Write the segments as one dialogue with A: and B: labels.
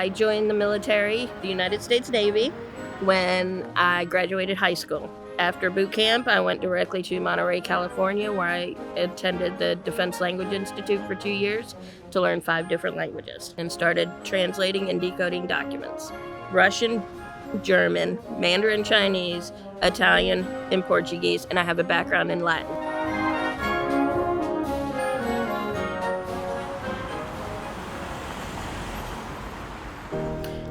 A: I joined the military, the United States Navy, when I graduated high school. After boot camp, I went directly to Monterey, California, where I attended the Defense Language Institute for 2 years to learn 5 different languages and started translating and decoding documents. Russian, German, Mandarin Chinese, Italian, and Portuguese, and I have a background in Latin.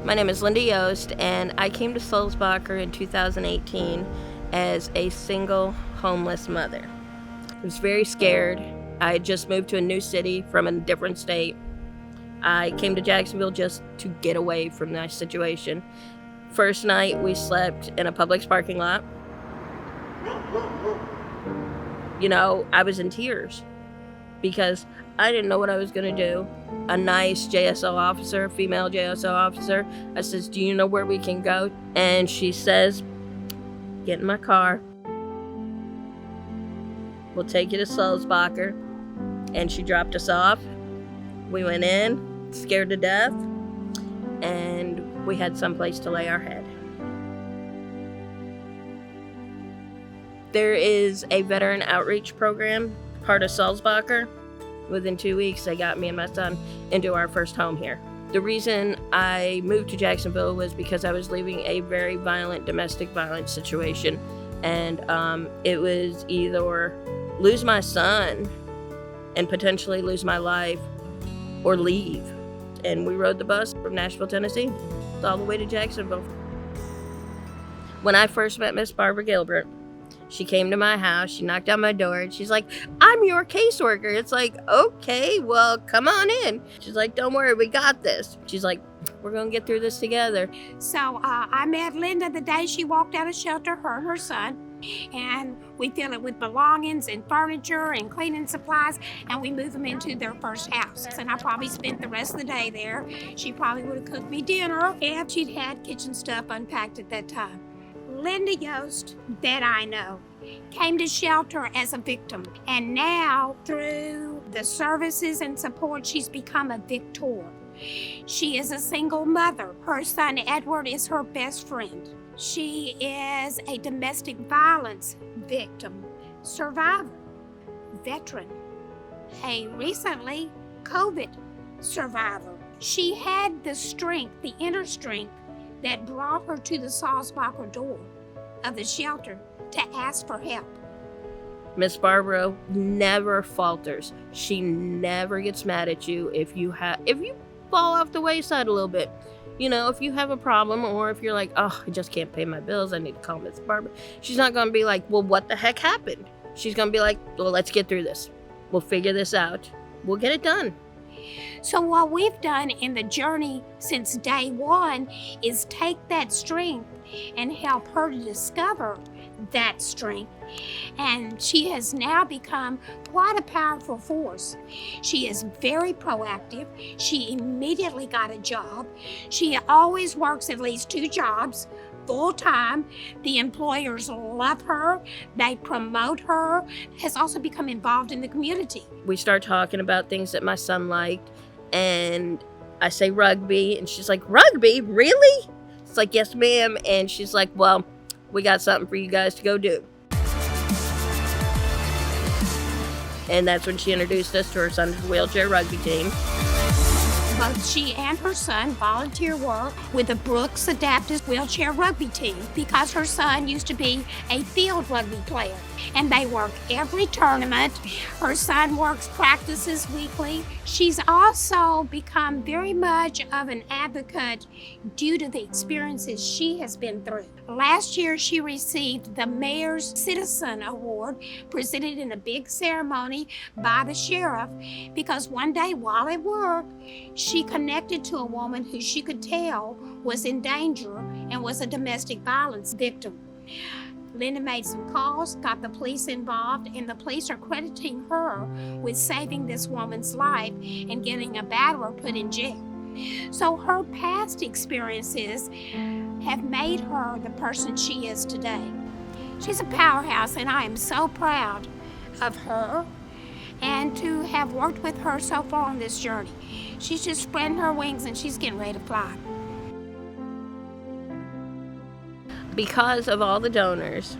A: My name is Lynda Yost, and I came to Sulzbacher in 2018 as a single homeless mother. I was very scared. I had just moved to a new city from a different state. I came to Jacksonville just to get away from that situation. First night, we slept in a Publix parking lot. I was in tears because I didn't know what I was going to do. A nice JSO officer, female JSO officer, I says, "Do you know where we can go?" And she says, "Get in my car. We'll take you to Sulzbacher." And she dropped us off. We went in, scared to death, and we had someplace to lay our head. There is a veteran outreach program, part of Sulzbacher. Within 2 weeks, they got me and my son into our first home here. The reason I moved to Jacksonville was because I was leaving a very violent domestic violence situation. And it was either lose my son and potentially lose my life or leave. And we rode the bus from Nashville, Tennessee, all the way to Jacksonville. When I first met Miss Barbara Gilbert, she came to my house, she knocked on my door, and she's like, "I'm your caseworker." It's like, okay, well, come on in. She's like, "Don't worry, we got this." She's like, "We're gonna get through this together."
B: So I met Lynda the day she walked out of shelter, her and her son, and we fill it with belongings and furniture and cleaning supplies, and we move them into their first house. And I probably spent the rest of the day there. She probably would have cooked me dinner if she'd had kitchen stuff unpacked at that time. Lynda Yost, that I know, came to shelter as a victim, and now through the services and support, she's become a victor. She is a single mother. Her son Edward is her best friend. She is a domestic violence victim, survivor, veteran, a recently COVID survivor. She had the strength, the inner strength, that brought her to the Sulzbacher door of the shelter to ask for help.
A: Miss Barbara never falters. She never gets mad at you if you fall off the wayside a little bit. If you have a problem, or if you're like, "Oh, I just can't pay my bills, I need to call Miss Barbara." She's not gonna be like, "Well, what the heck happened?" She's gonna be like, "Well, let's get through this. We'll figure this out. We'll get it done."
B: So what we've done in the journey since day one is take that strength and help her to discover that strength. And she has now become quite a powerful force. She is very proactive. She immediately got a job. She always works at least 2 jobs, full-time. The employers love her. They promote her. Has also become involved in the community.
A: We start talking about things that my son liked, and I say rugby, and she's like, "Rugby? Really?" It's like, "Yes, ma'am." And she's like, "Well, we got something for you guys to go do." And that's when she introduced us to her son's wheelchair rugby team.
B: Both she and her son volunteer work with the Brooks Adaptive Wheelchair Rugby Team because her son used to be a field rugby player. And they work every tournament. Her son practices weekly. She's also become very much of an advocate due to the experiences she has been through. Last year, she received the Mayor's Citizen Award, presented in a big ceremony by the sheriff, because one day while at work, she connected to a woman who she could tell was in danger and was a domestic violence victim. Lynda made some calls, got the police involved, and the police are crediting her with saving this woman's life and getting a batterer put in jail. So her past experiences have made her the person she is today. She's a powerhouse, and I am so proud of her and to have have worked with her so far on this journey. She's just spreading her wings and she's getting ready to fly.
A: Because of all the donors,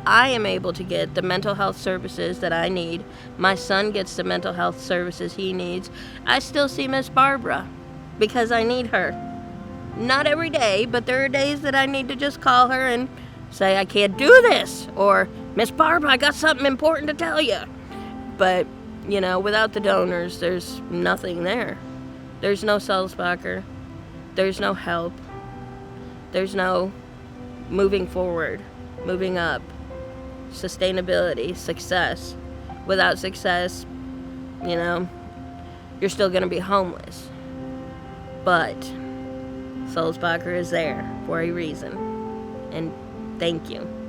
A: I am able to get the mental health services that I need. My son gets the mental health services he needs. I still see Miss Barbara because I need her. Not every day, but there are days that I need to just call her and say, I can't do this, or Miss Barbara, I got something important to tell you. But, without the donors, there's nothing there. There's no Sulzbacher. There's no help. There's no moving forward, moving up, sustainability, success. Without success, you're still going to be homeless. But Sulzbacher is there for a reason. And thank you.